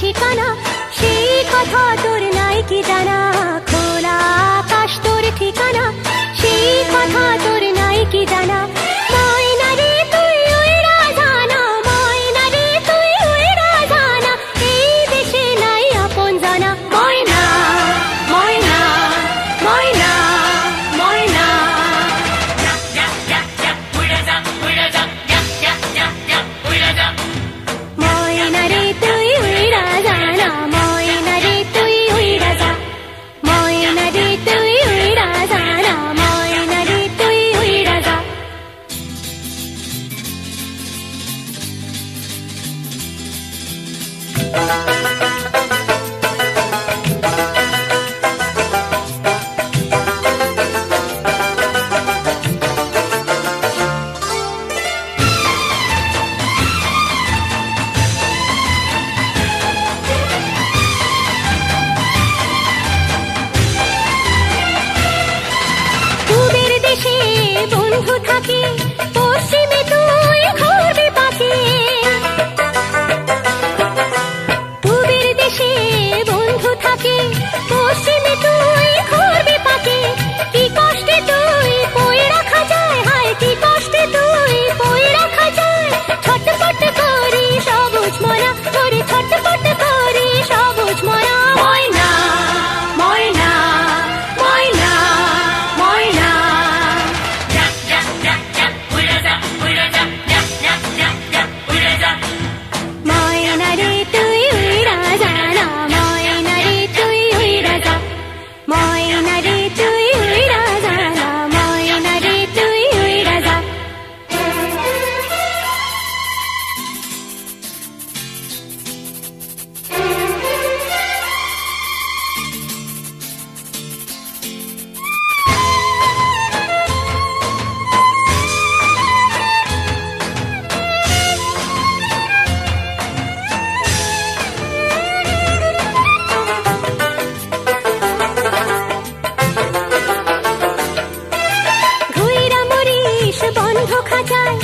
ঠিকানা সেই কথা তোর নাই কি জানা, খোলা আকাশ তোর ঠিকানা সেই কথা তোর নাই কি জানা। ময়না রে তুই উইড়া জানা, ময়না রে তুই উইড়া জানা, এই দেশে নাই আপন জানা। ময়না ময়না ময়না ময়না ময়না রে তুই উইড়া জানা, ময়না রে তুই উইড়া যা, ময়না রে তুই উইড়া জানা, ময়না রে তুই উইড়া যা। পূবের দেশে বন্ধু থাকে, পশ্চিমে তুই ঘুরবি পাখি। পূবের দেশে বন্ধু থাকে, পশ্চিমে তুই ঘুরবি পাখি। কি কষ্টে তুই পড়ে রাখা যায়, হায় কি কষ্টে তুই পড়ে রাখা যায়। ছটপট করি সবুজ মরা, তোরে ছটপট করি সবুজ মরা। ময়না ময়না ময়না ময়না ময়না রে তুই উইড়া জানা, ময়না রে তুই উইড়া যা, ময়না রে তুই উইড়া জানা, ময়না রে তুই উইড়া যা। ঘুইরা মরিস বন্ধ খাঁচায়,